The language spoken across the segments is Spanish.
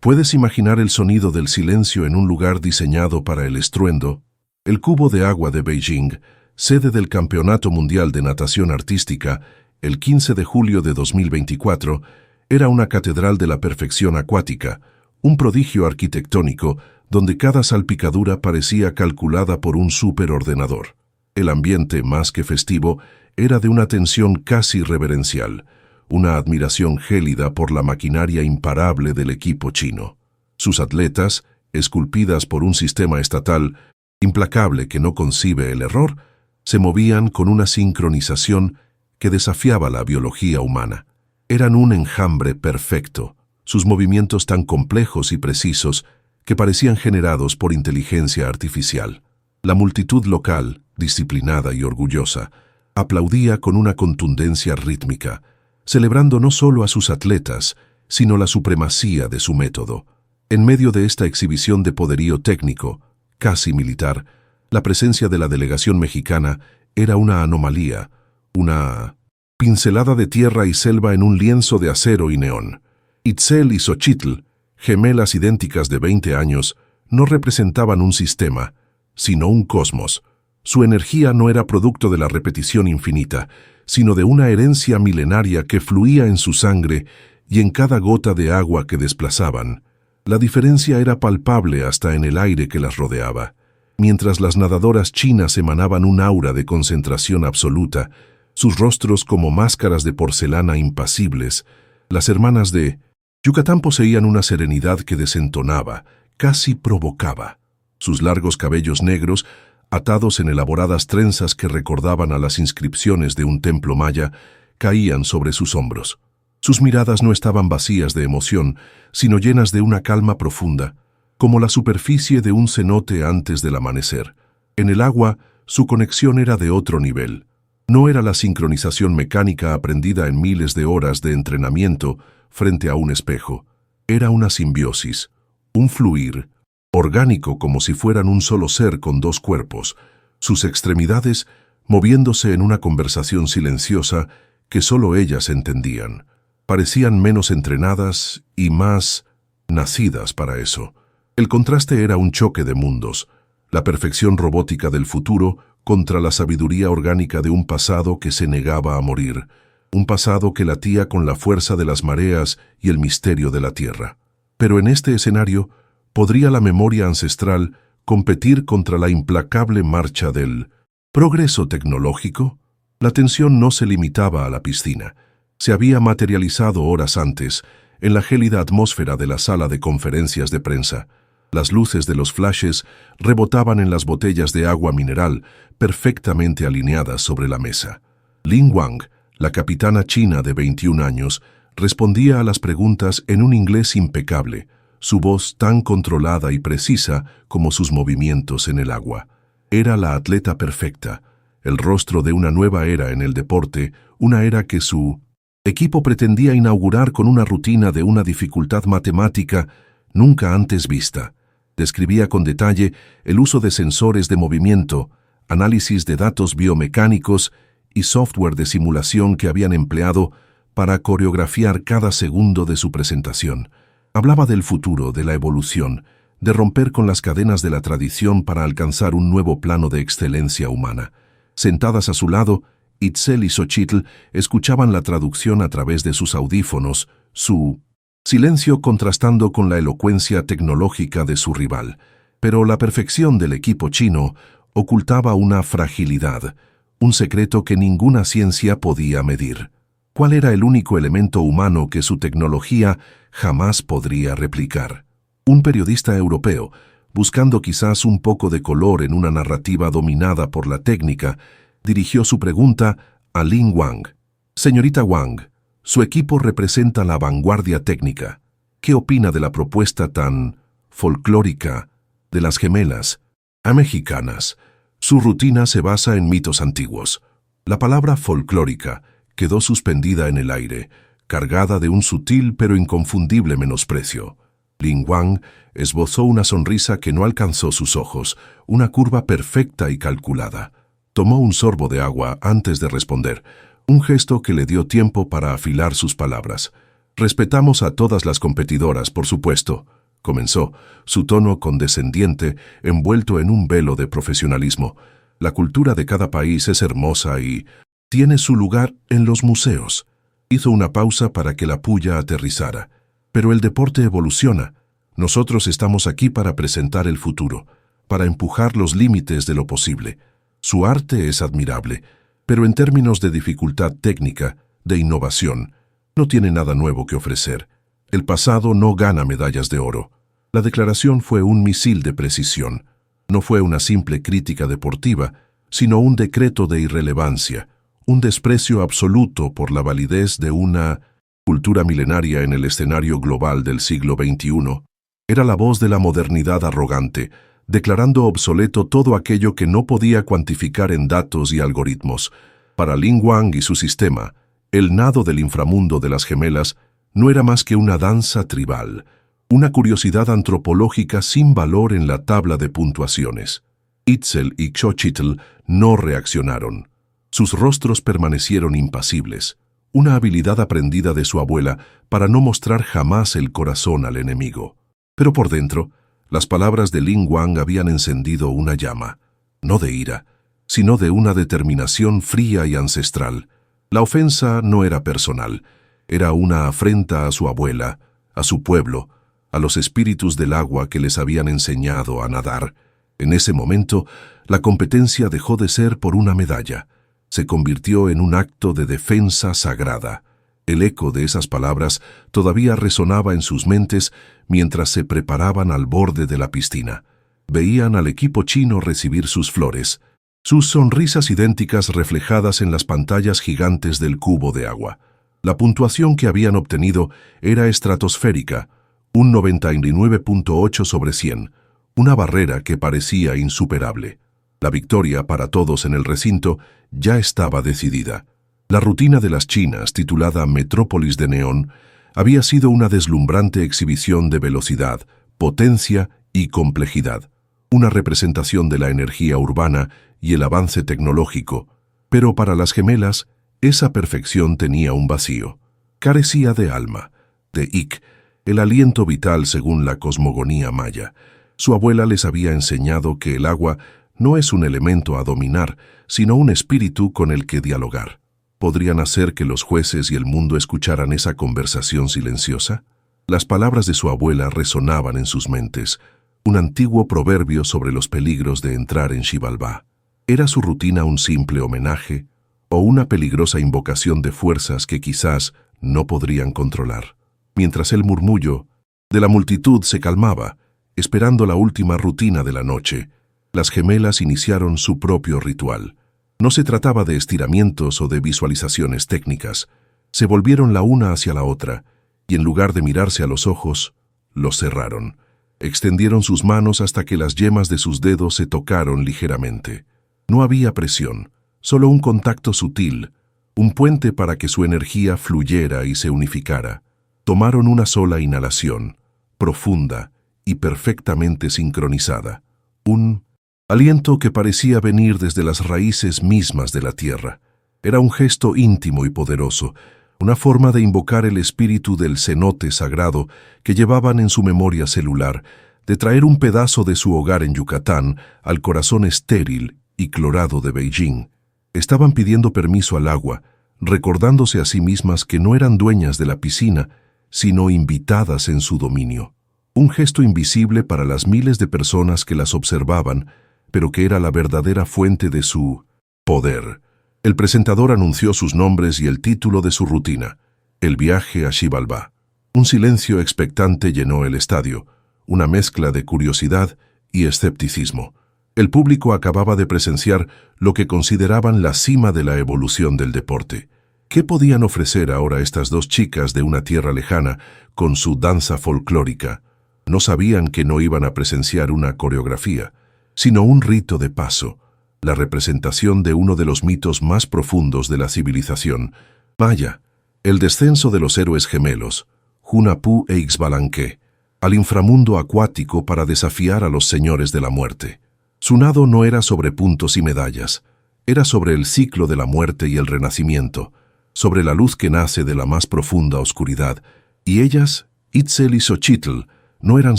¿Puedes imaginar el sonido del silencio en un lugar diseñado para el estruendo? El cubo de agua de Beijing, sede del Campeonato Mundial de Natación Artística, el 15 de julio de 2024, era una catedral de la perfección acuática, un prodigio arquitectónico donde cada salpicadura parecía calculada por un superordenador. El ambiente, más que festivo, era de una tensión casi reverencial, una admiración gélida por la maquinaria imparable del equipo chino. Sus atletas, esculpidas por un sistema estatal implacable que no concibe el error, se movían con una sincronización que desafiaba la biología humana. Eran un enjambre perfecto, sus movimientos tan complejos y precisos que parecían generados por inteligencia artificial. La multitud local, disciplinada y orgullosa, aplaudía con una contundencia rítmica, celebrando no solo a sus atletas, sino la supremacía de su método. En medio de esta exhibición de poderío técnico, casi militar, la presencia de la delegación mexicana era una anomalía, una pincelada de tierra y selva en un lienzo de acero y neón. Itzel y Xochitl, gemelas idénticas de 20 años, no representaban un sistema, sino un cosmos. Su energía no era producto de la repetición infinita, sino de una herencia milenaria que fluía en su sangre y en cada gota de agua que desplazaban. La diferencia era palpable hasta en el aire que las rodeaba. Mientras las nadadoras chinas emanaban un aura de concentración absoluta, sus rostros como máscaras de porcelana impasibles, las hermanas de Yucatán poseían una serenidad que desentonaba, casi provocaba. Sus largos cabellos negros, atados en elaboradas trenzas que recordaban a las inscripciones de un templo maya, caían sobre sus hombros. Sus miradas no estaban vacías de emoción, sino llenas de una calma profunda, como la superficie de un cenote antes del amanecer. En el agua, su conexión era de otro nivel. No era la sincronización mecánica aprendida en miles de horas de entrenamiento frente a un espejo. Era una simbiosis, un fluir, orgánico como si fueran un solo ser con dos cuerpos, sus extremidades moviéndose en una conversación silenciosa que solo ellas entendían. Parecían menos entrenadas y más nacidas para eso. El contraste era un choque de mundos, la perfección robótica del futuro contra la sabiduría orgánica de un pasado que se negaba a morir, un pasado que latía con la fuerza de las mareas y el misterio de la tierra. Pero en este escenario, ¿podría la memoria ancestral competir contra la implacable marcha del progreso tecnológico? La tensión no se limitaba a la piscina. Se había materializado horas antes, en la gélida atmósfera de la sala de conferencias de prensa. Las luces de los flashes rebotaban en las botellas de agua mineral, perfectamente alineadas sobre la mesa. Lin Wang, la capitana china de 21 años, respondía a las preguntas en un inglés impecable, su voz tan controlada y precisa como sus movimientos en el agua. Era la atleta perfecta, el rostro de una nueva era en el deporte, una era que su equipo pretendía inaugurar con una rutina de una dificultad matemática nunca antes vista. Describía con detalle el uso de sensores de movimiento, análisis de datos biomecánicos y software de simulación que habían empleado para coreografiar cada segundo de su presentación. Hablaba del futuro, de la evolución, de romper con las cadenas de la tradición para alcanzar un nuevo plano de excelencia humana. Sentadas a su lado, Itzel y Xochitl escuchaban la traducción a través de sus audífonos, su silencio contrastando con la elocuencia tecnológica de su rival. Pero la perfección del equipo chino ocultaba una fragilidad, un secreto que ninguna ciencia podía medir. ¿Cuál era el único elemento humano que su tecnología jamás podría replicar? Un periodista europeo, buscando quizás un poco de color en una narrativa dominada por la técnica, dirigió su pregunta a Lin Wang. Señorita Wang, su equipo representa la vanguardia técnica. ¿Qué opina de la propuesta tan folclórica de las gemelas mexicanas? Su rutina se basa en mitos antiguos. La palabra folclórica quedó suspendida en el aire, cargada de un sutil pero inconfundible menosprecio. Lin Wang esbozó una sonrisa que no alcanzó sus ojos, una curva perfecta y calculada. Tomó un sorbo de agua antes de responder, un gesto que le dio tiempo para afilar sus palabras. Respetamos a todas las competidoras, por supuesto, comenzó, su tono condescendiente, envuelto en un velo de profesionalismo. La cultura de cada país es hermosa y tiene su lugar en los museos. Hizo una pausa para que la puya aterrizara. Pero el deporte evoluciona. Nosotros estamos aquí para presentar el futuro, para empujar los límites de lo posible. Su arte es admirable, pero en términos de dificultad técnica, de innovación, no tiene nada nuevo que ofrecer. El pasado no gana medallas de oro. La declaración fue un misil de precisión. No fue una simple crítica deportiva, sino un decreto de irrelevancia, un desprecio absoluto por la validez de una cultura milenaria en el escenario global del siglo XXI. Era la voz de la modernidad arrogante, declarando obsoleto todo aquello que no podía cuantificar en datos y algoritmos. Para Lin Wang y su sistema, el nado del inframundo de las gemelas no era más que una danza tribal, una curiosidad antropológica sin valor en la tabla de puntuaciones. Itzel y Xochitl no reaccionaron. Sus rostros permanecieron impasibles, una habilidad aprendida de su abuela para no mostrar jamás el corazón al enemigo. Pero por dentro, las palabras de Lin Wang habían encendido una llama, no de ira, sino de una determinación fría y ancestral. La ofensa no era personal, era una afrenta a su abuela, a su pueblo, a los espíritus del agua que les habían enseñado a nadar. En ese momento, la competencia dejó de ser por una medalla. Se convirtió en un acto de defensa sagrada. El eco de esas palabras todavía resonaba en sus mentes mientras se preparaban al borde de la piscina. Veían al equipo chino recibir sus flores, sus sonrisas idénticas reflejadas en las pantallas gigantes del cubo de agua. La puntuación que habían obtenido era estratosférica, un 99.8 sobre 100, una barrera que parecía insuperable. La victoria para todos en el recinto ya estaba decidida. La rutina de las chinas, titulada Metrópolis de Neón, había sido una deslumbrante exhibición de velocidad, potencia y complejidad, una representación de la energía urbana y el avance tecnológico, pero para las gemelas, esa perfección tenía un vacío. Carecía de alma, de ik, el aliento vital según la cosmogonía maya. Su abuela les había enseñado que el agua no es un elemento a dominar, sino un espíritu con el que dialogar. ¿Podrían hacer que los jueces y el mundo escucharan esa conversación silenciosa? Las palabras de su abuela resonaban en sus mentes, un antiguo proverbio sobre los peligros de entrar en Xibalbá. ¿Era su rutina un simple homenaje o una peligrosa invocación de fuerzas que quizás no podrían controlar? Mientras el murmullo de la multitud se calmaba, esperando la última rutina de la noche, las gemelas iniciaron su propio ritual. No se trataba de estiramientos o de visualizaciones técnicas. Se volvieron la una hacia la otra, y en lugar de mirarse a los ojos, los cerraron. Extendieron sus manos hasta que las yemas de sus dedos se tocaron ligeramente. No había presión, solo un contacto sutil, un puente para que su energía fluyera y se unificara. Tomaron una sola inhalación, profunda y perfectamente sincronizada. Un aliento que parecía venir desde las raíces mismas de la tierra. Era un gesto íntimo y poderoso, una forma de invocar el espíritu del cenote sagrado que llevaban en su memoria celular, de traer un pedazo de su hogar en Yucatán al corazón estéril y clorado de Beijing. Estaban pidiendo permiso al agua, recordándose a sí mismas que no eran dueñas de la piscina, sino invitadas en su dominio. Un gesto invisible para las miles de personas que las observaban, pero que era la verdadera fuente de su poder. El presentador anunció sus nombres y el título de su rutina, El viaje a Xibalbá. Un silencio expectante llenó el estadio, una mezcla de curiosidad y escepticismo. El público acababa de presenciar lo que consideraban la cima de la evolución del deporte. ¿Qué podían ofrecer ahora estas dos chicas de una tierra lejana con su danza folclórica? No sabían que no iban a presenciar una coreografía, sino un rito de paso, la representación de uno de los mitos más profundos de la civilización, maya, el descenso de los héroes gemelos, Hunahpu e Ixbalanque, al inframundo acuático para desafiar a los señores de la muerte. Su nado no era sobre puntos y medallas, era sobre el ciclo de la muerte y el renacimiento, sobre la luz que nace de la más profunda oscuridad Y ellas, Itzel y Xochitl, no eran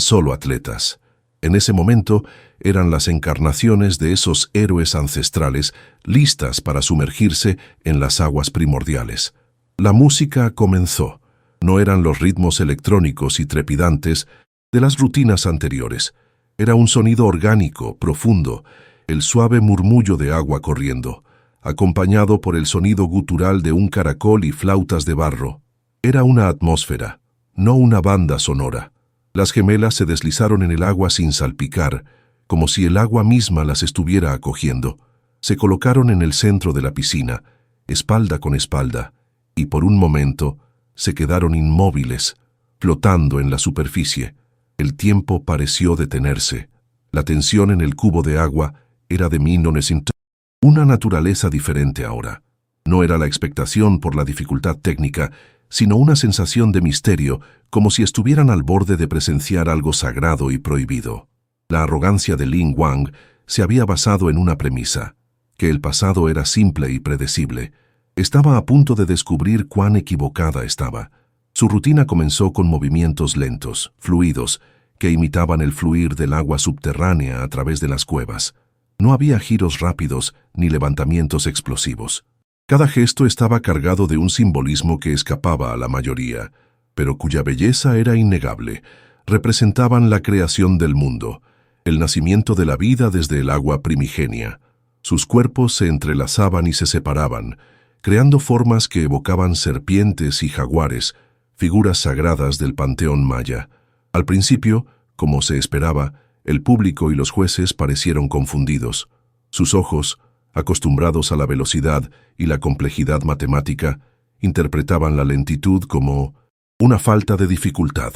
solo atletas. En ese momento eran las encarnaciones de esos héroes ancestrales listas para sumergirse en las aguas primordiales. La música comenzó. No eran los ritmos electrónicos y trepidantes de las rutinas anteriores. Era un sonido orgánico, profundo, el suave murmullo de agua corriendo, acompañado por el sonido gutural de un caracol y flautas de barro. Era una atmósfera, no una banda sonora. Las gemelas se deslizaron en el agua sin salpicar, como si el agua misma las estuviera acogiendo. Se colocaron en el centro de la piscina, espalda con espalda, y por un momento se quedaron inmóviles, flotando en la superficie. El tiempo pareció detenerse. La tensión en el cubo de agua era de 1900. Una naturaleza diferente ahora. No era la expectación por la dificultad técnica, sino una sensación de misterio, como si estuvieran al borde de presenciar algo sagrado y prohibido. La arrogancia de Ling Wang se había basado en una premisa, que el pasado era simple y predecible. Estaba a punto de descubrir cuán equivocada estaba. Su rutina comenzó con movimientos lentos, fluidos, que imitaban el fluir del agua subterránea a través de las cuevas. No había giros rápidos ni levantamientos explosivos. Cada gesto estaba cargado de un simbolismo que escapaba a la mayoría, pero cuya belleza era innegable. Representaban la creación del mundo, el nacimiento de la vida desde el agua primigenia. Sus cuerpos se entrelazaban y se separaban, creando formas que evocaban serpientes y jaguares, figuras sagradas del panteón maya. Al principio, como se esperaba, el público y los jueces parecieron confundidos. Sus ojos, acostumbrados a la velocidad y la complejidad matemática, interpretaban la lentitud como una falta de dificultad.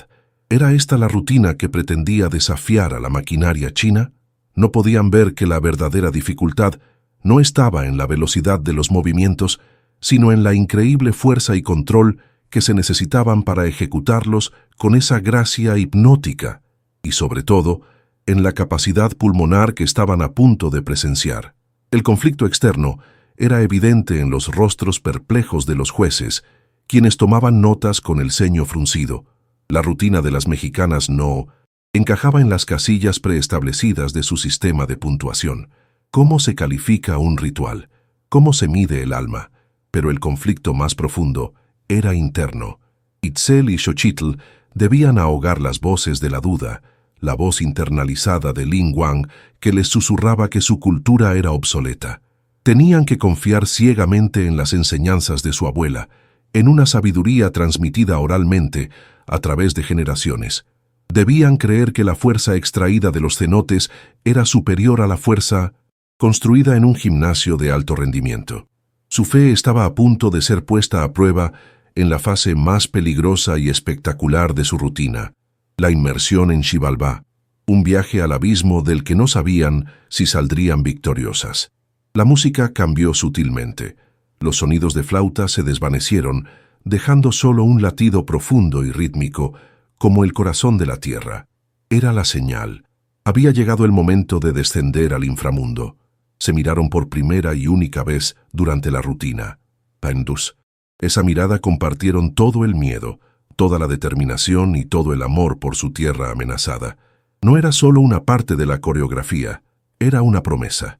¿Era esta la rutina que pretendía desafiar a la maquinaria china? No podían ver que la verdadera dificultad no estaba en la velocidad de los movimientos, sino en la increíble fuerza y control que se necesitaban para ejecutarlos con esa gracia hipnótica, y sobre todo, en la capacidad pulmonar que estaban a punto de presenciar. El conflicto externo era evidente en los rostros perplejos de los jueces, quienes tomaban notas con el ceño fruncido. La rutina de las mexicanas no encajaba en las casillas preestablecidas de su sistema de puntuación. ¿Cómo se califica un ritual? ¿Cómo se mide el alma? Pero el conflicto más profundo era interno. Itzel y Xochitl debían ahogar las voces de la duda, la voz internalizada de Ling Wang que les susurraba que su cultura era obsoleta. Tenían que confiar ciegamente en las enseñanzas de su abuela, en una sabiduría transmitida oralmente a través de generaciones. Debían creer que la fuerza extraída de los cenotes era superior a la fuerza construida en un gimnasio de alto rendimiento. Su fe estaba a punto de ser puesta a prueba en la fase más peligrosa y espectacular de su rutina, la inmersión en Xibalbá, un viaje al abismo del que no sabían si saldrían victoriosas. La música cambió sutilmente. Los sonidos de flauta se desvanecieron, dejando solo un latido profundo y rítmico, como el corazón de la tierra. Era la señal. Había llegado el momento de descender al inframundo. Se miraron por primera y única vez durante la rutina. Pendus. Esa mirada compartieron todo el miedo, toda la determinación y todo el amor por su tierra amenazada. No era solo una parte de la coreografía, era una promesa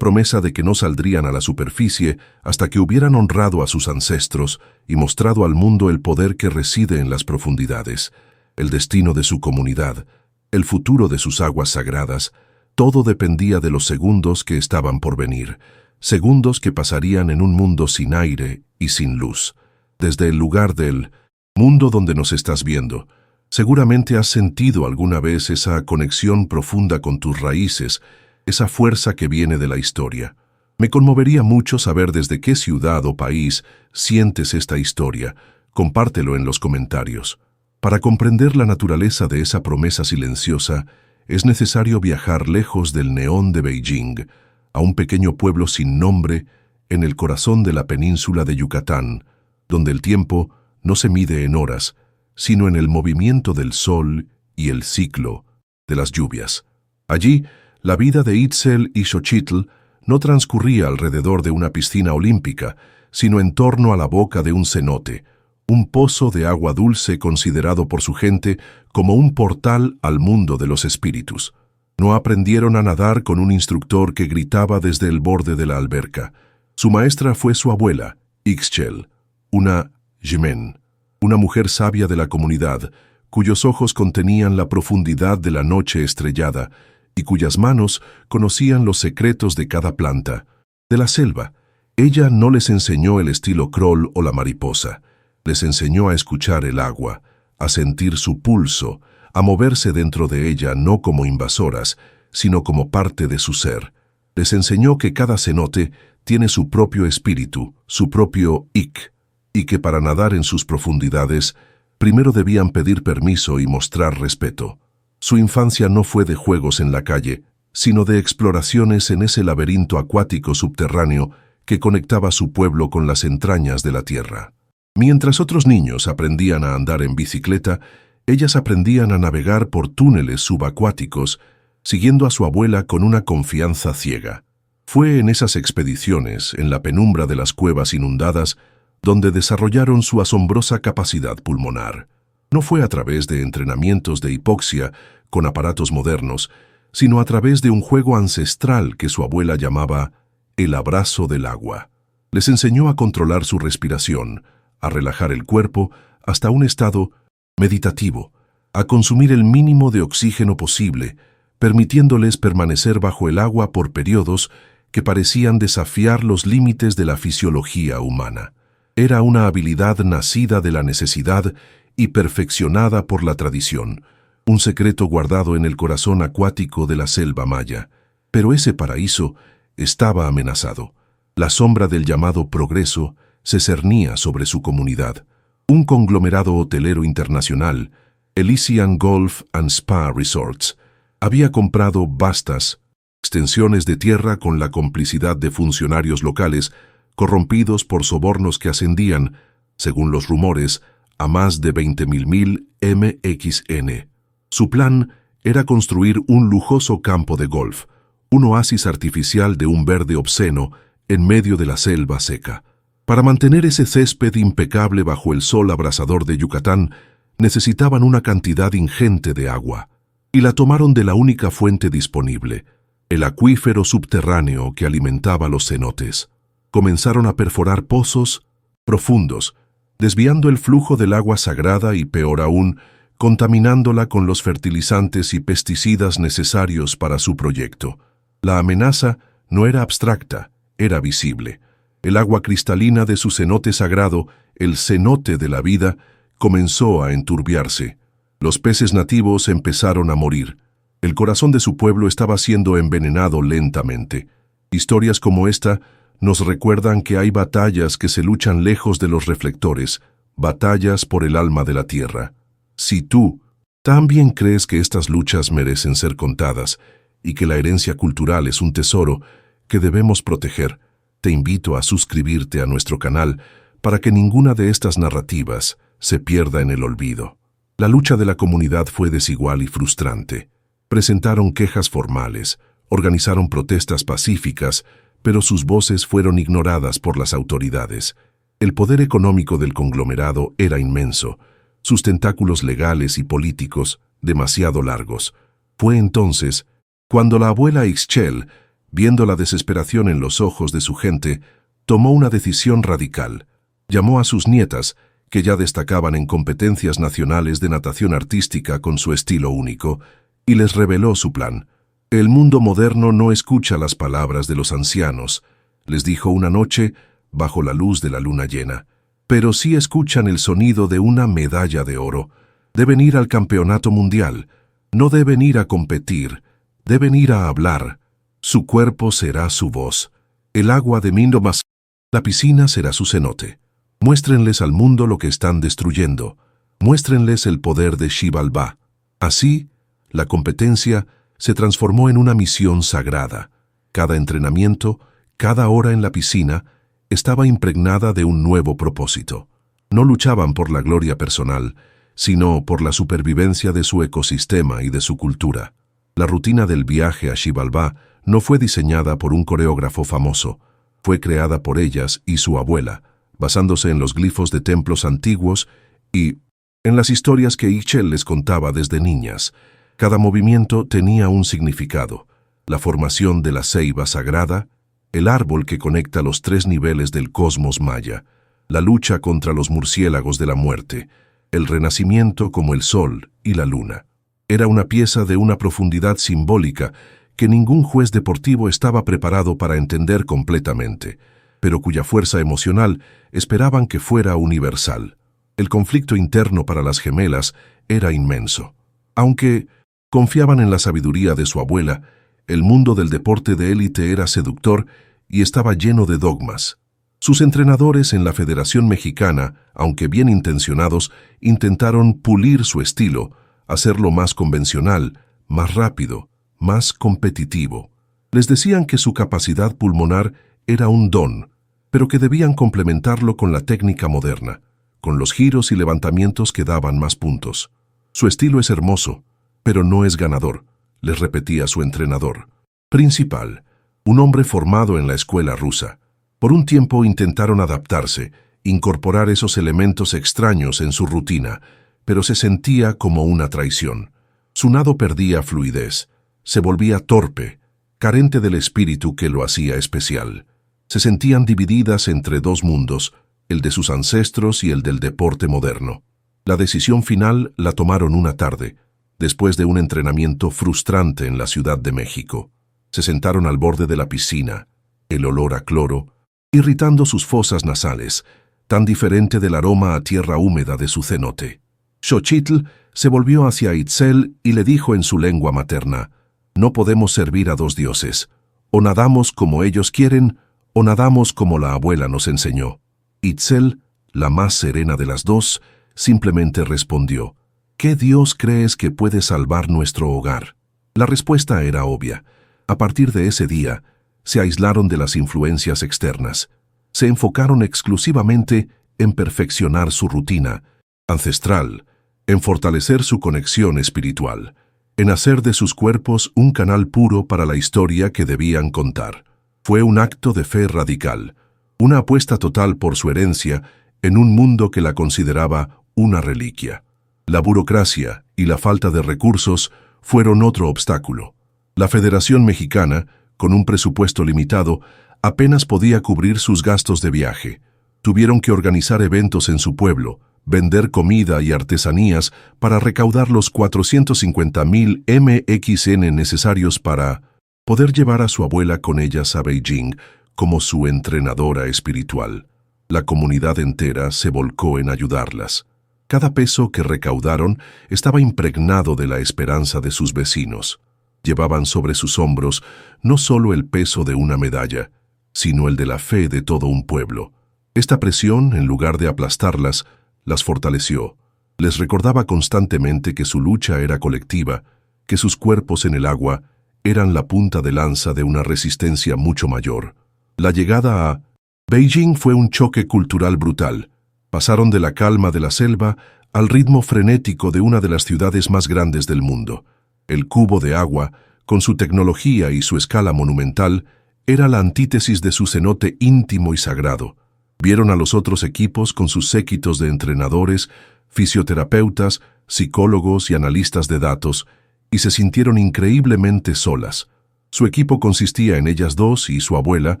de que no saldrían a la superficie hasta que hubieran honrado a sus ancestros y mostrado al mundo el poder que reside en las profundidades, el destino de su comunidad, el futuro de sus aguas sagradas. Todo dependía de los segundos que estaban por venir, segundos que pasarían en un mundo sin aire y sin luz. Desde el lugar del mundo donde nos estás viendo, seguramente has sentido alguna vez esa conexión profunda con tus raíces, esa fuerza que viene de la historia. Me conmovería mucho saber desde qué ciudad o país sientes esta historia. Compártelo en los comentarios. Para comprender la naturaleza de esa promesa silenciosa, es necesario viajar lejos del neón de Beijing, a un pequeño pueblo sin nombre en el corazón de la península de Yucatán, donde el tiempo no se mide en horas, sino en el movimiento del sol y el ciclo de las lluvias. Allí, la vida de Itzel y Xochitl no transcurría alrededor de una piscina olímpica, sino en torno a la boca de un cenote, un pozo de agua dulce considerado por su gente como un portal al mundo de los espíritus. No aprendieron a nadar con un instructor que gritaba desde el borde de la alberca. Su maestra fue su abuela, Ixchel, una Jimen, una mujer sabia de la comunidad, cuyos ojos contenían la profundidad de la noche estrellada y cuyas manos conocían los secretos de cada planta. De la selva, ella no les enseñó el estilo crawl o la mariposa. Les enseñó a escuchar el agua, a sentir su pulso, a moverse dentro de ella no como invasoras, sino como parte de su ser. Les enseñó que cada cenote tiene su propio espíritu, su propio ik, y que para nadar en sus profundidades, primero debían pedir permiso y mostrar respeto. Su infancia no fue de juegos en la calle, sino de exploraciones en ese laberinto acuático subterráneo que conectaba su pueblo con las entrañas de la tierra. Mientras otros niños aprendían a andar en bicicleta, ellas aprendían a navegar por túneles subacuáticos, siguiendo a su abuela con una confianza ciega. Fue en esas expediciones, en la penumbra de las cuevas inundadas, donde desarrollaron su asombrosa capacidad pulmonar. No fue a través de entrenamientos de hipoxia con aparatos modernos, sino a través de un juego ancestral que su abuela llamaba el abrazo del agua. Les enseñó a controlar su respiración, a relajar el cuerpo hasta un estado meditativo, a consumir el mínimo de oxígeno posible, permitiéndoles permanecer bajo el agua por periodos que parecían desafiar los límites de la fisiología humana. Era una habilidad nacida de la necesidad y perfeccionada por la tradición, un secreto guardado en el corazón acuático de la selva maya. Pero ese paraíso estaba amenazado. La sombra del llamado progreso se cernía sobre su comunidad. Un conglomerado hotelero internacional, Elysian Golf and Spa Resorts, había comprado vastas extensiones de tierra con la complicidad de funcionarios locales corrompidos por sobornos que ascendían, según los rumores, a más de 20.000 MXN. Su plan era construir un lujoso campo de golf, un oasis artificial de un verde obsceno en medio de la selva seca. Para mantener ese césped impecable bajo el sol abrasador de Yucatán, necesitaban una cantidad ingente de agua, y la tomaron de la única fuente disponible, el acuífero subterráneo que alimentaba los cenotes. Comenzaron a perforar pozos profundos, desviando el flujo del agua sagrada y, peor aún, contaminándola con los fertilizantes y pesticidas necesarios para su proyecto. La amenaza no era abstracta, era visible. El agua cristalina de su cenote sagrado, el cenote de la vida, comenzó a enturbiarse. Los peces nativos empezaron a morir. El corazón de su pueblo estaba siendo envenenado lentamente. Historias como esta nos recuerdan que hay batallas que se luchan lejos de los reflectores, batallas por el alma de la tierra. Si tú también crees que estas luchas merecen ser contadas y que la herencia cultural es un tesoro que debemos proteger, te invito a suscribirte a nuestro canal para que ninguna de estas narrativas se pierda en el olvido. La lucha de la comunidad fue desigual y frustrante. Presentaron quejas formales, organizaron protestas pacíficas, pero sus voces fueron ignoradas por las autoridades. El poder económico del conglomerado era inmenso, sus tentáculos legales y políticos demasiado largos. Fue entonces cuando la abuela Ixchel, viendo la desesperación en los ojos de su gente, tomó una decisión radical. Llamó a sus nietas, que ya destacaban en competencias nacionales de natación artística con su estilo único, y les reveló su plan. El mundo moderno no escucha las palabras de los ancianos, les dijo una noche bajo la luz de la luna llena, pero sí escuchan el sonido de una medalla de oro. Deben ir al campeonato mundial, no deben ir a competir, deben ir a hablar. Su cuerpo será su voz. El agua de Mindomas, la piscina será su cenote. Muéstrenles al mundo lo que están destruyendo. Muéstrenles el poder de Xibalbá. Así, la competencia se transformó en una misión sagrada. Cada entrenamiento, cada hora en la piscina, estaba impregnada de un nuevo propósito. No luchaban por la gloria personal, sino por la supervivencia de su ecosistema y de su cultura. La rutina del viaje a Xibalbá no fue diseñada por un coreógrafo famoso, fue creada por ellas y su abuela, basándose en los glifos de templos antiguos y en las historias que Ixchel les contaba desde niñas. Cada movimiento tenía un significado: la formación de la ceiba sagrada, el árbol que conecta los 3 niveles del cosmos maya, la lucha contra los murciélagos de la muerte, el renacimiento como el sol y la luna. Era una pieza de una profundidad simbólica que ningún juez deportivo estaba preparado para entender completamente, pero cuya fuerza emocional esperaban que fuera universal. El conflicto interno para las gemelas era inmenso. Aunque confiaban en la sabiduría de su abuela, el mundo del deporte de élite era seductor y estaba lleno de dogmas. Sus entrenadores en la Federación Mexicana, aunque bien intencionados, intentaron pulir su estilo, hacerlo más convencional, más rápido, más competitivo. Les decían que su capacidad pulmonar era un don, pero que debían complementarlo con la técnica moderna, con los giros y levantamientos que daban más puntos. Su estilo es hermoso, pero no es ganador, les repetía su entrenador principal, un hombre formado en la escuela rusa. Por un tiempo intentaron adaptarse, incorporar esos elementos extraños en su rutina, pero se sentía como una traición. Su nado perdía fluidez, se volvía torpe, carente del espíritu que lo hacía especial. Se sentían divididas entre 2 mundos, el de sus ancestros y el del deporte moderno. La decisión final la tomaron una tarde, después de un entrenamiento frustrante en la Ciudad de México. Se sentaron al borde de la piscina, el olor a cloro, irritando sus fosas nasales, tan diferente del aroma a tierra húmeda de su cenote. Xochitl se volvió hacia Itzel y le dijo en su lengua materna: «No podemos servir a 2 dioses. O nadamos como ellos quieren, o nadamos como la abuela nos enseñó». Itzel, la más serena de las 2, simplemente respondió: «¿Qué Dios crees que puede salvar nuestro hogar?». La respuesta era obvia. A partir de ese día, se aislaron de las influencias externas. Se enfocaron exclusivamente en perfeccionar su rutina ancestral, en fortalecer su conexión espiritual, en hacer de sus cuerpos un canal puro para la historia que debían contar. Fue un acto de fe radical, una apuesta total por su herencia en un mundo que la consideraba una reliquia. La burocracia y la falta de recursos fueron otro obstáculo. La Federación Mexicana, con un presupuesto limitado, apenas podía cubrir sus gastos de viaje. Tuvieron que organizar eventos en su pueblo, vender comida y artesanías para recaudar los 450,000 MXN necesarios para poder llevar a su abuela con ellas a Beijing como su entrenadora espiritual. La comunidad entera se volcó en ayudarlas. Cada peso que recaudaron estaba impregnado de la esperanza de sus vecinos. Llevaban sobre sus hombros no solo el peso de una medalla, sino el de la fe de todo un pueblo. Esta presión, en lugar de aplastarlas, las fortaleció. Les recordaba constantemente que su lucha era colectiva, que sus cuerpos en el agua eran la punta de lanza de una resistencia mucho mayor. La llegada a Beijing fue un choque cultural brutal. Pasaron de la calma de la selva al ritmo frenético de una de las ciudades más grandes del mundo. El cubo de agua, con su tecnología y su escala monumental, era la antítesis de su cenote íntimo y sagrado. Vieron a los otros equipos con sus séquitos de entrenadores, fisioterapeutas, psicólogos y analistas de datos, y se sintieron increíblemente solas. Su equipo consistía en ellas 2 y su abuela,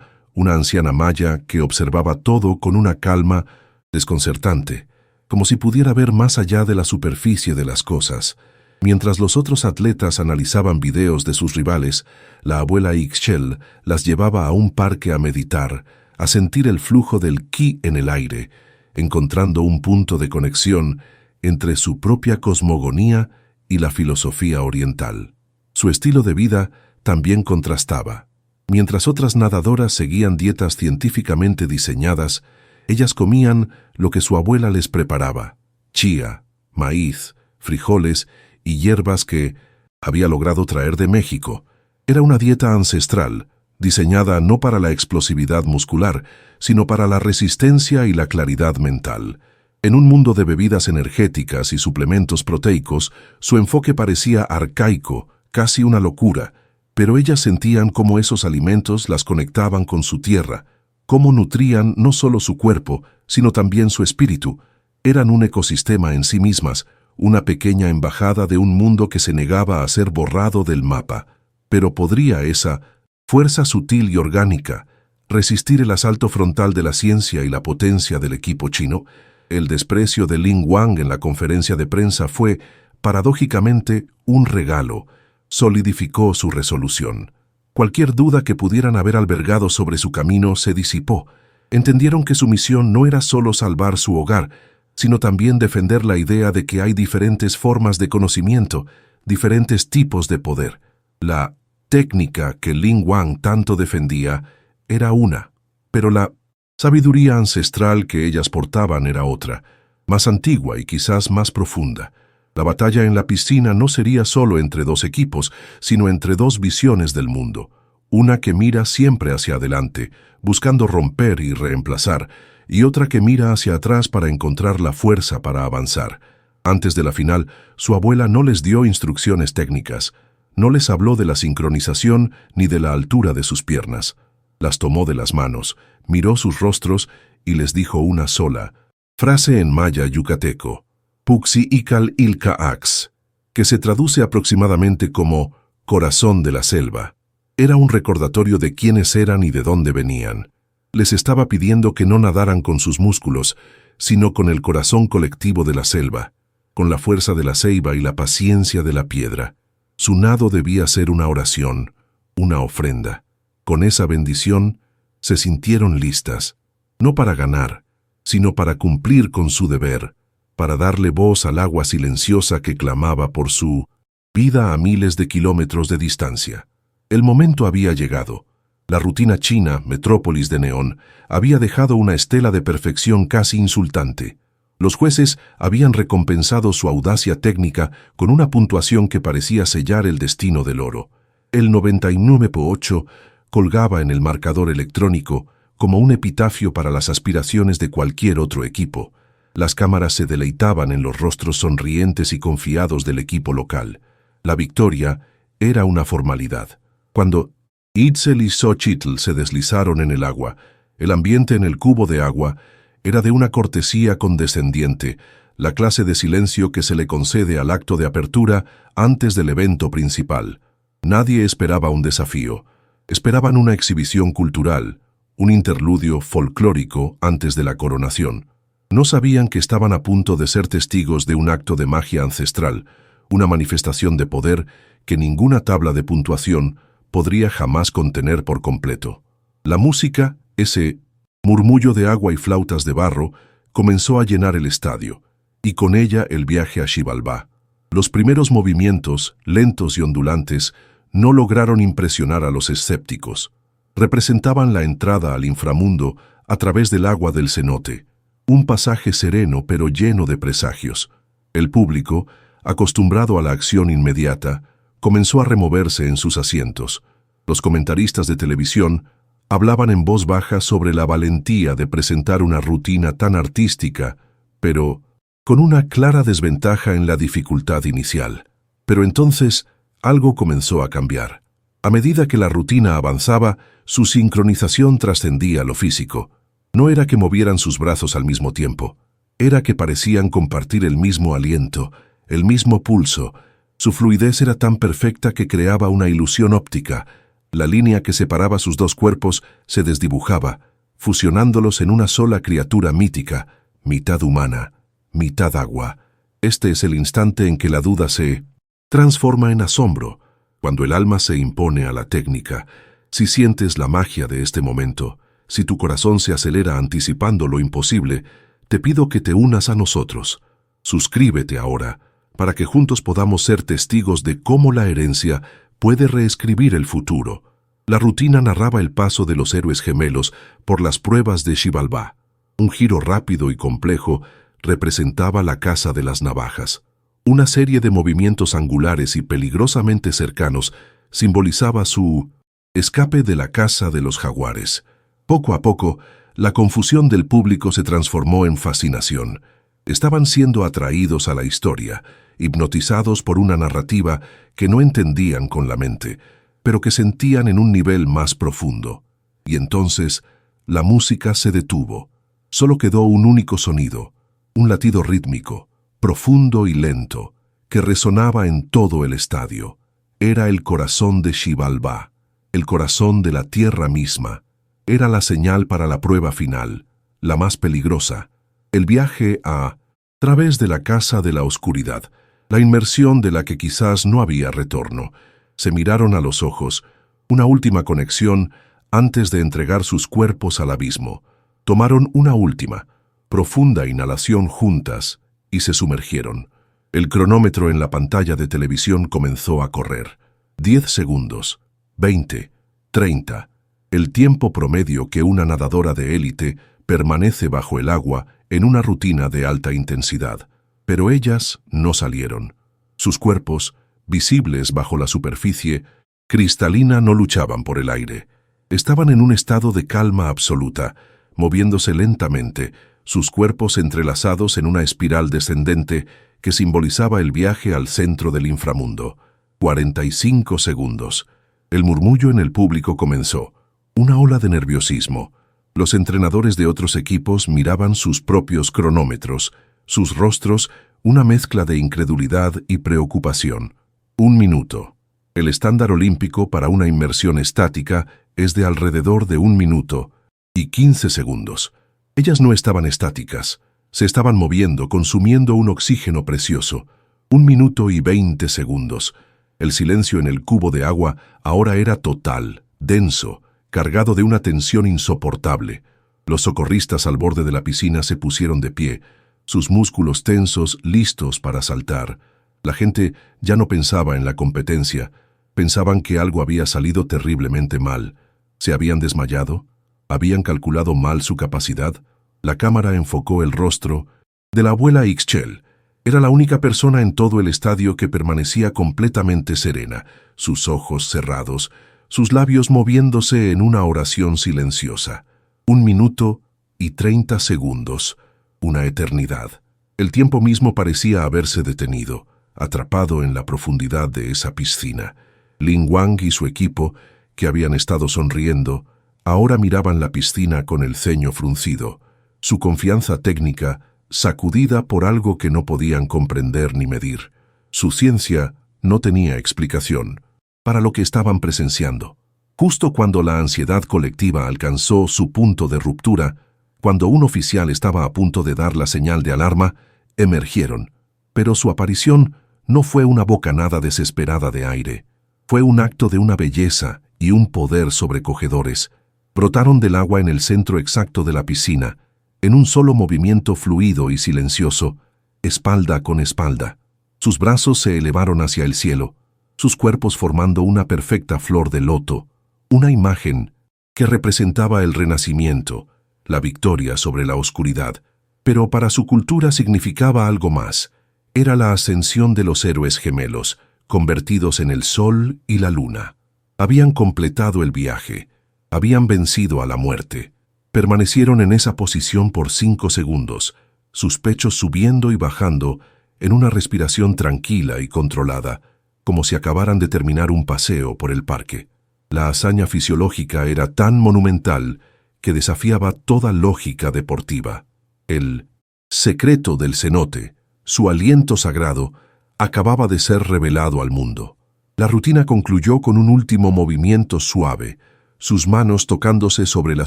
una anciana maya que observaba todo con una calma desconcertante, como si pudiera ver más allá de la superficie de las cosas. Mientras los otros atletas analizaban videos de sus rivales, la abuela Ixchel las llevaba a un parque a meditar, a sentir el flujo del ki en el aire, encontrando un punto de conexión entre su propia cosmogonía y la filosofía oriental. Su estilo de vida también contrastaba. Mientras otras nadadoras seguían dietas científicamente diseñadas, ellas comían lo que su abuela les preparaba: chía, maíz, frijoles y hierbas que había logrado traer de México. Era una dieta ancestral, diseñada no para la explosividad muscular, sino para la resistencia y la claridad mental. En un mundo de bebidas energéticas y suplementos proteicos, su enfoque parecía arcaico, casi una locura, pero ellas sentían cómo esos alimentos las conectaban con su tierra, cómo nutrían no solo su cuerpo, sino también su espíritu. Eran un ecosistema en sí mismas, una pequeña embajada de un mundo que se negaba a ser borrado del mapa. Pero ¿podría esa fuerza sutil y orgánica resistir el asalto frontal de la ciencia y la potencia del equipo chino? El desprecio de Lin Wang en la conferencia de prensa fue, paradójicamente, un regalo. Solidificó su resolución. Cualquier duda que pudieran haber albergado sobre su camino se disipó. Entendieron que su misión no era solo salvar su hogar, sino también defender la idea de que hay diferentes formas de conocimiento, diferentes tipos de poder. La técnica que Lin Wang tanto defendía era una, pero la sabiduría ancestral que ellas portaban era otra, más antigua y quizás más profunda. La batalla en la piscina no sería solo entre dos equipos, sino entre dos visiones del mundo. Una que mira siempre hacia adelante, buscando romper y reemplazar, y otra que mira hacia atrás para encontrar la fuerza para avanzar. Antes de la final, su abuela no les dio instrucciones técnicas. No les habló de la sincronización ni de la altura de sus piernas. Las tomó de las manos, miró sus rostros y les dijo una sola frase en maya yucateco: Puxi Ical Ilka Ax, que se traduce aproximadamente como corazón de la selva. Era un recordatorio de quiénes eran y de dónde venían. Les estaba pidiendo que no nadaran con sus músculos, sino con el corazón colectivo de la selva, con la fuerza de la ceiba y la paciencia de la piedra. Su nado debía ser una oración, una ofrenda. Con esa bendición se sintieron listas, no para ganar, sino para cumplir con su deber, para darle voz al agua silenciosa que clamaba por su vida a miles de kilómetros de distancia. El momento había llegado. La rutina china, metrópolis de neón, había dejado una estela de perfección casi insultante. Los jueces habían recompensado su audacia técnica con una puntuación que parecía sellar el destino del oro. El 99.8 colgaba en el marcador electrónico como un epitafio para las aspiraciones de cualquier otro equipo. Las cámaras se deleitaban en los rostros sonrientes y confiados del equipo local. La victoria era una formalidad. Cuando Itzel y Xochitl se deslizaron en el agua, el ambiente en el cubo de agua era de una cortesía condescendiente, la clase de silencio que se le concede al acto de apertura antes del evento principal. Nadie esperaba un desafío. Esperaban una exhibición cultural, un interludio folclórico antes de la coronación. No sabían que estaban a punto de ser testigos de un acto de magia ancestral, una manifestación de poder que ninguna tabla de puntuación podría jamás contener por completo. La música, ese murmullo de agua y flautas de barro, comenzó a llenar el estadio, y con ella el viaje a Xibalbá. Los primeros movimientos, lentos y ondulantes, no lograron impresionar a los escépticos. Representaban la entrada al inframundo a través del agua del cenote, un pasaje sereno pero lleno de presagios. El público, acostumbrado a la acción inmediata, comenzó a removerse en sus asientos. Los comentaristas de televisión hablaban en voz baja sobre la valentía de presentar una rutina tan artística, pero con una clara desventaja en la dificultad inicial. Pero entonces algo comenzó a cambiar. A medida que la rutina avanzaba, su sincronización trascendía lo físico. No era que movieran sus brazos al mismo tiempo, era que parecían compartir el mismo aliento, el mismo pulso. Su fluidez era tan perfecta que creaba una ilusión óptica. La línea que separaba sus dos cuerpos se desdibujaba, fusionándolos en una sola criatura mítica, mitad humana, mitad agua. Este es el instante en que la duda se transforma en asombro, cuando el alma se impone a la técnica. Si sientes la magia de este momento, si tu corazón se acelera anticipando lo imposible, te pido que te unas a nosotros. Suscríbete ahora, para que juntos podamos ser testigos de cómo la herencia puede reescribir el futuro. La rutina narraba el paso de los héroes gemelos por las pruebas de Xibalbá. Un giro rápido y complejo representaba la caza de las navajas. Una serie de movimientos angulares y peligrosamente cercanos simbolizaba su escape de la caza de los jaguares. Poco a poco, la confusión del público se transformó en fascinación. Estaban siendo atraídos a la historia, hipnotizados por una narrativa que no entendían con la mente, pero que sentían en un nivel más profundo. Y entonces, la música se detuvo. Solo quedó un único sonido, un latido rítmico, profundo y lento, que resonaba en todo el estadio. Era el corazón de Xibalbá, el corazón de la tierra misma. Era la señal para la prueba final, la más peligrosa, el viaje a través de la casa de la oscuridad, la inmersión de la que quizás no había retorno. Se miraron a los ojos, una última conexión antes de entregar sus cuerpos al abismo. Tomaron una última, profunda inhalación juntas y se sumergieron. El cronómetro en la pantalla de televisión comenzó a correr. 10 segundos, 20, 30. El tiempo promedio que una nadadora de élite permanece bajo el agua en una rutina de alta intensidad. Pero ellas no salieron. Sus cuerpos, visibles bajo la superficie cristalina, no luchaban por el aire. Estaban en un estado de calma absoluta, moviéndose lentamente, sus cuerpos entrelazados en una espiral descendente que simbolizaba el viaje al centro del inframundo. 45 segundos. El murmullo en el público comenzó. Una ola de nerviosismo. Los entrenadores de otros equipos miraban sus propios cronómetros, sus rostros una mezcla de incredulidad y preocupación. 1 minuto. El estándar olímpico para una inmersión estática es de alrededor de 1 minuto y 15 segundos. Ellas no estaban estáticas, se estaban moviendo, consumiendo un oxígeno precioso. 1 minuto y 20 segundos. El silencio en el cubo de agua ahora era total, denso, cargado de una tensión insoportable. Los socorristas al borde de la piscina se pusieron de pie, sus músculos tensos, listos para saltar. La gente ya no pensaba en la competencia, pensaban que algo había salido terriblemente mal. ¿Se habían desmayado? ¿Habían calculado mal su capacidad? La cámara enfocó el rostro de la abuela Ixchel. Era la única persona en todo el estadio que permanecía completamente serena, sus ojos cerrados, sus labios moviéndose en una oración silenciosa. 1 minuto y 30 segundos, una eternidad. El tiempo mismo parecía haberse detenido, atrapado en la profundidad de esa piscina. Lin Wang y su equipo, que habían estado sonriendo, ahora miraban la piscina con el ceño fruncido, su confianza técnica sacudida por algo que no podían comprender ni medir. Su ciencia no tenía explicación para lo que estaban presenciando. Justo cuando la ansiedad colectiva alcanzó su punto de ruptura, cuando un oficial estaba a punto de dar la señal de alarma, emergieron. Pero su aparición no fue una bocanada desesperada de aire. Fue un acto de una belleza y un poder sobrecogedores. Brotaron del agua en el centro exacto de la piscina, en un solo movimiento fluido y silencioso, espalda con espalda. Sus brazos se elevaron hacia el cielo, sus cuerpos formando una perfecta flor de loto, una imagen que representaba el renacimiento, la victoria sobre la oscuridad. Pero para su cultura significaba algo más. Era la ascensión de los héroes gemelos, convertidos en el sol y la luna. Habían completado el viaje, habían vencido a la muerte. Permanecieron en esa posición por 5 segundos, sus pechos subiendo y bajando en una respiración tranquila y controlada, como si acabaran de terminar un paseo por el parque. La hazaña fisiológica era tan monumental que desafiaba toda lógica deportiva. El secreto del cenote, su aliento sagrado, acababa de ser revelado al mundo. La rutina concluyó con un último movimiento suave, sus manos tocándose sobre la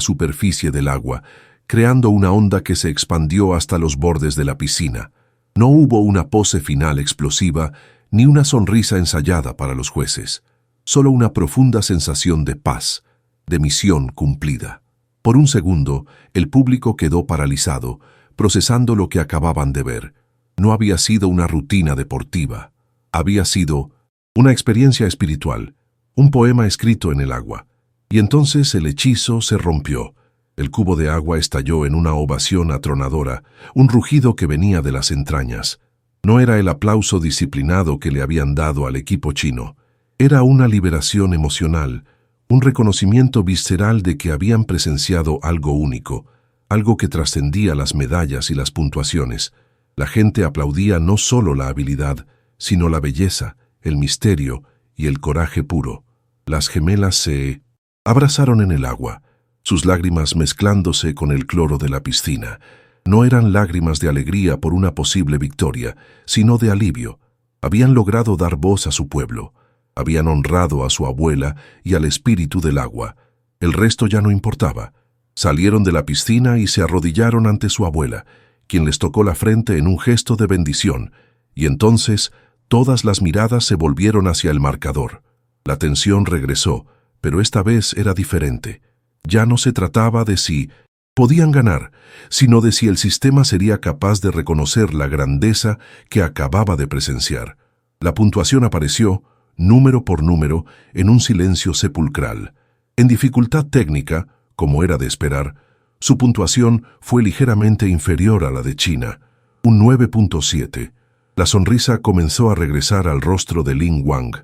superficie del agua, creando una onda que se expandió hasta los bordes de la piscina. No hubo una pose final explosiva, ni una sonrisa ensayada para los jueces. Solo una profunda sensación de paz, de misión cumplida. Por un segundo, el público quedó paralizado, procesando lo que acababan de ver. No había sido una rutina deportiva. Había sido una experiencia espiritual, un poema escrito en el agua. Y entonces el hechizo se rompió. El cubo de agua estalló en una ovación atronadora, un rugido que venía de las entrañas. No era el aplauso disciplinado que le habían dado al equipo chino. Era una liberación emocional, un reconocimiento visceral de que habían presenciado algo único, algo que trascendía las medallas y las puntuaciones. La gente aplaudía no solo la habilidad, sino la belleza, el misterio y el coraje puro. Las gemelas se abrazaron en el agua, sus lágrimas mezclándose con el cloro de la piscina. No eran lágrimas de alegría por una posible victoria, sino de alivio. Habían logrado dar voz a su pueblo. Habían honrado a su abuela y al espíritu del agua. El resto ya no importaba. Salieron de la piscina y se arrodillaron ante su abuela, quien les tocó la frente en un gesto de bendición, y entonces todas las miradas se volvieron hacia el marcador. La tensión regresó, pero esta vez era diferente. Ya no se trataba de si podían ganar, sino de si el sistema sería capaz de reconocer la grandeza que acababa de presenciar. La puntuación apareció, número por número, en un silencio sepulcral. En dificultad técnica, como era de esperar, su puntuación fue ligeramente inferior a la de China, un 9.7. La sonrisa comenzó a regresar al rostro de Lin Wang,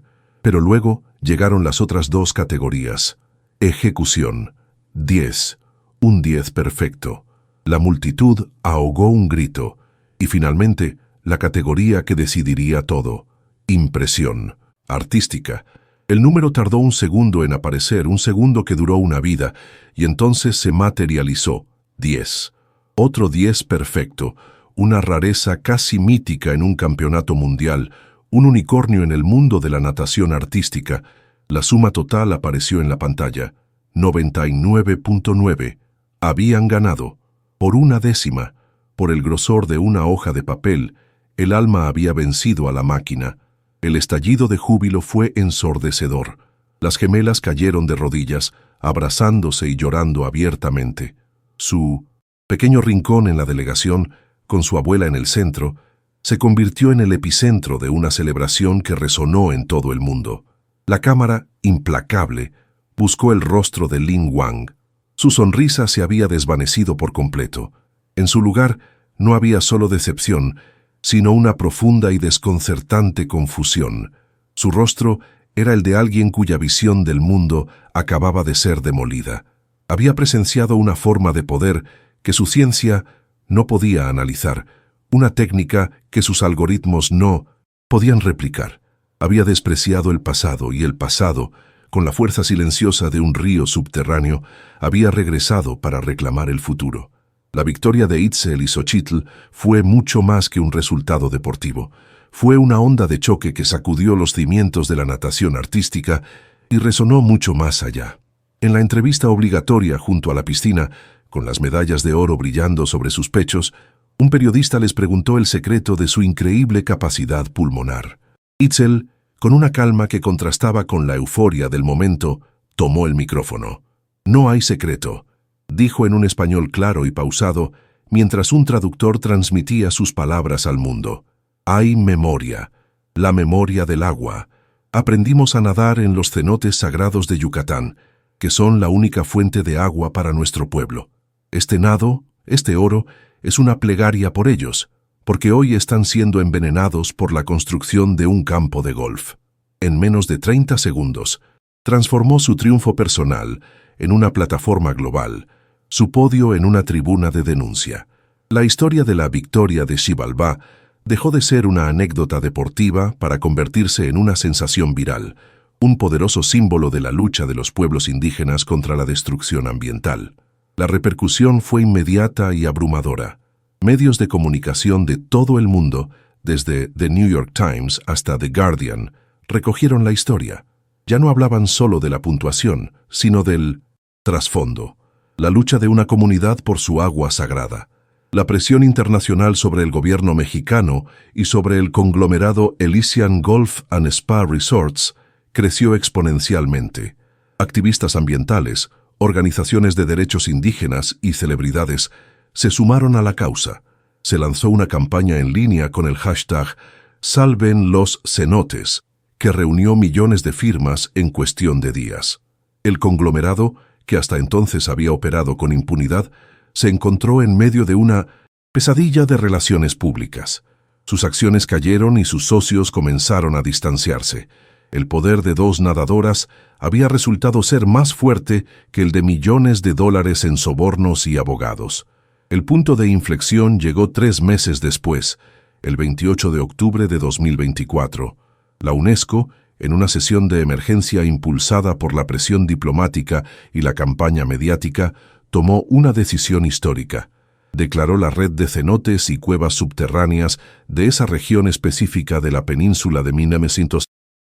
pero luego llegaron las otras dos categorías. Ejecución, 10, un 10 perfecto. La multitud ahogó un grito, y finalmente la categoría que decidiría todo, impresión, artística. El número tardó un segundo en aparecer, un segundo que duró una vida, y entonces se materializó, 10. Otro 10 perfecto, una rareza casi mítica en un campeonato mundial, un unicornio en el mundo de la natación artística. La suma total apareció en la pantalla, 99.9. Habían ganado, por una décima, por el grosor de una hoja de papel. El alma había vencido a la máquina. El estallido de júbilo fue ensordecedor. Las gemelas cayeron de rodillas, abrazándose y llorando abiertamente. Su pequeño rincón en la delegación, con su abuela en el centro, se convirtió en el epicentro de una celebración que resonó en todo el mundo. La cámara, implacable, buscó el rostro de Lin Wang. Su sonrisa se había desvanecido por completo. En su lugar no había solo decepción, sino una profunda y desconcertante confusión. Su rostro era el de alguien cuya visión del mundo acababa de ser demolida. Había presenciado una forma de poder que su ciencia no podía analizar, una técnica que sus algoritmos no podían replicar. Había despreciado el pasado, y el pasado, con la fuerza silenciosa de un río subterráneo, había regresado para reclamar el futuro. La victoria de Itzel y Xochitl fue mucho más que un resultado deportivo. Fue una onda de choque que sacudió los cimientos de la natación artística y resonó mucho más allá. En la entrevista obligatoria junto a la piscina, con las medallas de oro brillando sobre sus pechos, un periodista les preguntó el secreto de su increíble capacidad pulmonar. Itzel, con una calma que contrastaba con la euforia del momento, tomó el micrófono. «No hay secreto», dijo en un español claro y pausado, mientras un traductor transmitía sus palabras al mundo. «Hay memoria, la memoria del agua. Aprendimos a nadar en los cenotes sagrados de Yucatán, que son la única fuente de agua para nuestro pueblo. Este nado, este oro, es una plegaria por ellos, porque hoy están siendo envenenados por la construcción de un campo de golf». En menos de 30 segundos, transformó su triunfo personal en una plataforma global, su podio en una tribuna de denuncia. La historia de la victoria de Xibalbá dejó de ser una anécdota deportiva para convertirse en una sensación viral, un poderoso símbolo de la lucha de los pueblos indígenas contra la destrucción ambiental. La repercusión fue inmediata y abrumadora. Medios de comunicación de todo el mundo, desde The New York Times hasta The Guardian, recogieron la historia. Ya no hablaban solo de la puntuación, sino del trasfondo, la lucha de una comunidad por su agua sagrada, la presión internacional sobre el gobierno mexicano y sobre el conglomerado Elysian Golf and Spa Resorts creció exponencialmente. Activistas ambientales, organizaciones de derechos indígenas y celebridades se sumaron a la causa. Se lanzó una campaña en línea con el hashtag #Salven los cenotes, que reunió millones de firmas en cuestión de días. El conglomerado, que hasta entonces había operado con impunidad, se encontró en medio de una pesadilla de relaciones públicas. Sus acciones cayeron y sus socios comenzaron a distanciarse. El poder de dos nadadoras había resultado ser más fuerte que el de millones de dólares en sobornos y abogados. El punto de inflexión llegó 3 meses después, el 28 de octubre de 2024. La UNESCO, en una sesión de emergencia impulsada por la presión diplomática y la campaña mediática, tomó una decisión histórica. Declaró la red de cenotes y cuevas subterráneas de esa región específica de la península de 1900,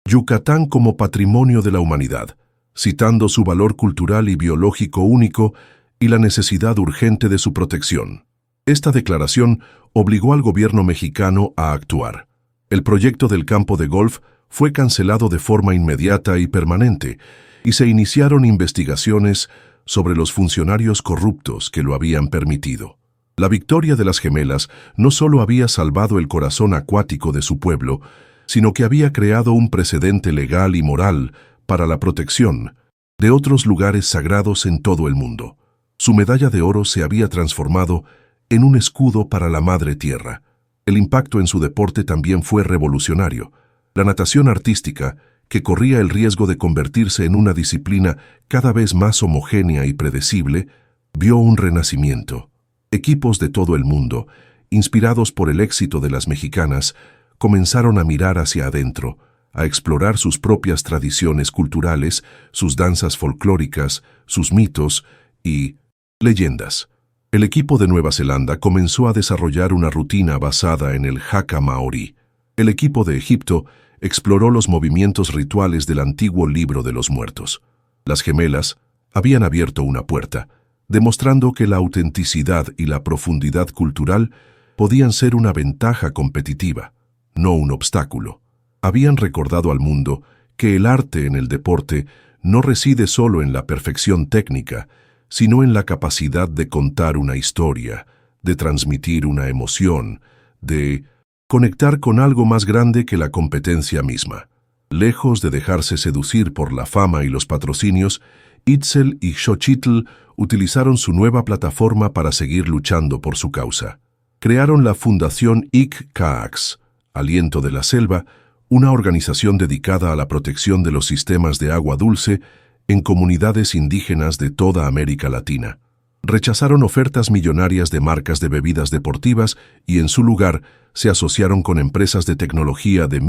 Yucatán, como patrimonio de la humanidad, citando su valor cultural y biológico único y la necesidad urgente de su protección. Esta declaración obligó al gobierno mexicano a actuar. El proyecto del campo de golf fue cancelado de forma inmediata y permanente, y se iniciaron investigaciones sobre los funcionarios corruptos que lo habían permitido. La victoria de las gemelas no solo había salvado el corazón acuático de su pueblo, sino que había creado un precedente legal y moral para la protección de otros lugares sagrados en todo el mundo. Su medalla de oro se había transformado en un escudo para la madre tierra. El impacto en su deporte también fue revolucionario. La natación artística, que corría el riesgo de convertirse en una disciplina cada vez más homogénea y predecible, vio un renacimiento. Equipos de todo el mundo, inspirados por el éxito de las mexicanas, comenzaron a mirar hacia adentro, a explorar sus propias tradiciones culturales, sus danzas folclóricas, sus mitos y leyendas. El equipo de Nueva Zelanda comenzó a desarrollar una rutina basada en el haka maorí. El equipo de Egipto exploró los movimientos rituales del antiguo libro de los muertos. Las gemelas habían abierto una puerta, demostrando que la autenticidad y la profundidad cultural podían ser una ventaja competitiva, no un obstáculo. Habían recordado al mundo que el arte en el deporte no reside solo en la perfección técnica, sino en la capacidad de contar una historia, de transmitir una emoción, de conectar con algo más grande que la competencia misma. Lejos de dejarse seducir por la fama y los patrocinios, Itzel y Xochitl utilizaron su nueva plataforma para seguir luchando por su causa. Crearon la Fundación ICCAAX, Aliento de la Selva, una organización dedicada a la protección de los sistemas de agua dulce en comunidades indígenas de toda América Latina. Rechazaron ofertas millonarias de marcas de bebidas deportivas y en su lugar se asociaron con empresas de tecnología de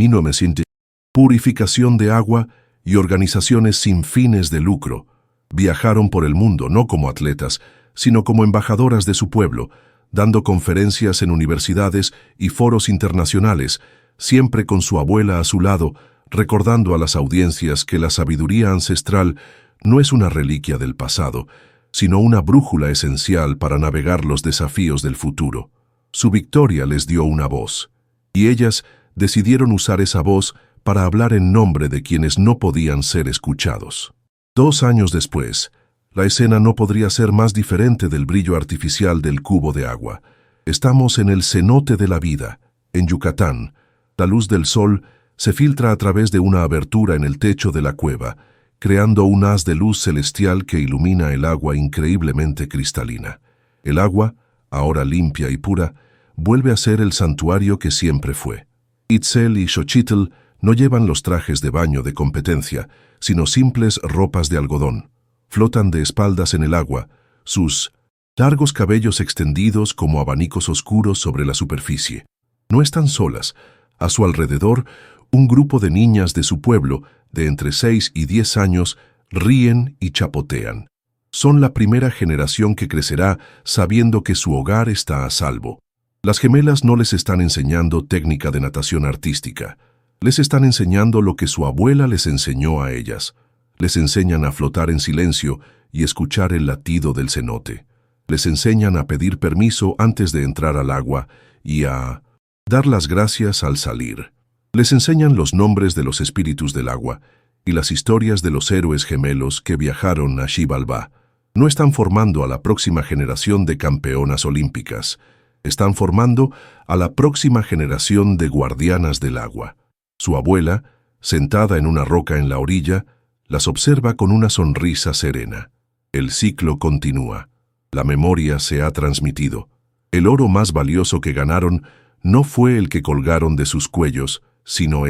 purificación de agua y organizaciones sin fines de lucro. Viajaron por el mundo no como atletas, sino como embajadoras de su pueblo, dando conferencias en universidades y foros internacionales, siempre con su abuela a su lado, recordando a las audiencias que la sabiduría ancestral no es una reliquia del pasado, sino una brújula esencial para navegar los desafíos del futuro. Su victoria les dio una voz, y ellas decidieron usar esa voz para hablar en nombre de quienes no podían ser escuchados. 2 años después, la escena no podría ser más diferente del brillo artificial del cubo de agua. Estamos en el cenote de la vida, en Yucatán. La luz del sol se filtra a través de una abertura en el techo de la cueva, creando un haz de luz celestial que ilumina el agua increíblemente cristalina. El agua, ahora limpia y pura, vuelve a ser el santuario que siempre fue. Itzel y Xochitl no llevan los trajes de baño de competencia, sino simples ropas de algodón. Flotan de espaldas en el agua, sus largos cabellos extendidos como abanicos oscuros sobre la superficie. No están solas. A su alrededor, un grupo de niñas de su pueblo, de entre 6 y 10 años, ríen y chapotean. Son la primera generación que crecerá sabiendo que su hogar está a salvo. Las gemelas no les están enseñando técnica de natación artística. Les están enseñando lo que su abuela les enseñó a ellas. Les enseñan a flotar en silencio y escuchar el latido del cenote. Les enseñan a pedir permiso antes de entrar al agua y a dar las gracias al salir. Les enseñan los nombres de los espíritus del agua y las historias de los héroes gemelos que viajaron a Xibalbá. No están formando a la próxima generación de campeonas olímpicas. Están formando a la próxima generación de guardianas del agua. Su abuela, sentada en una roca en la orilla, las observa con una sonrisa serena. El ciclo continúa. La memoria se ha transmitido. El oro más valioso que ganaron no fue el que colgaron de sus cuellos, sino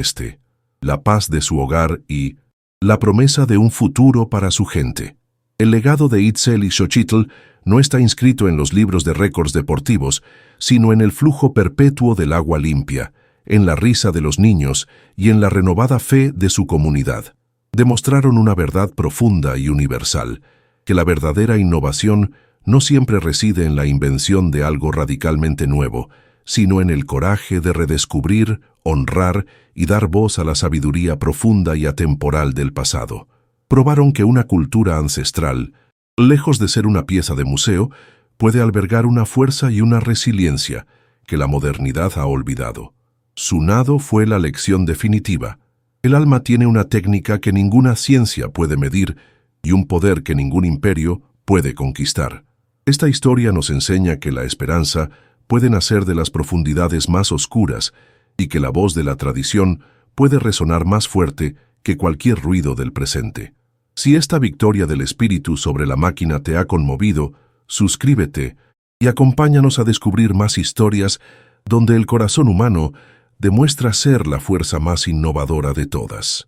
la paz de su hogar y la promesa de un futuro para su gente. El legado de Itzel y Xochitl no está inscrito en los libros de récords deportivos, sino en el flujo perpetuo del agua limpia, en la risa de los niños y en la renovada fe de su comunidad. Demostraron una verdad profunda y universal, que la verdadera innovación no siempre reside en la invención de algo radicalmente nuevo, sino en el coraje de redescubrir, honrar y dar voz a la sabiduría profunda y atemporal del pasado. Probaron que una cultura ancestral, lejos de ser una pieza de museo, puede albergar una fuerza y una resiliencia que la modernidad ha olvidado. Su nado fue la lección definitiva. El alma tiene una técnica que ninguna ciencia puede medir y un poder que ningún imperio puede conquistar. Esta historia nos enseña que la esperanza puede nacer de las profundidades más oscuras y que la voz de la tradición puede resonar más fuerte que cualquier ruido del presente. Si esta victoria del espíritu sobre la máquina te ha conmovido, suscríbete y acompáñanos a descubrir más historias donde el corazón humano demuestra ser la fuerza más innovadora de todas.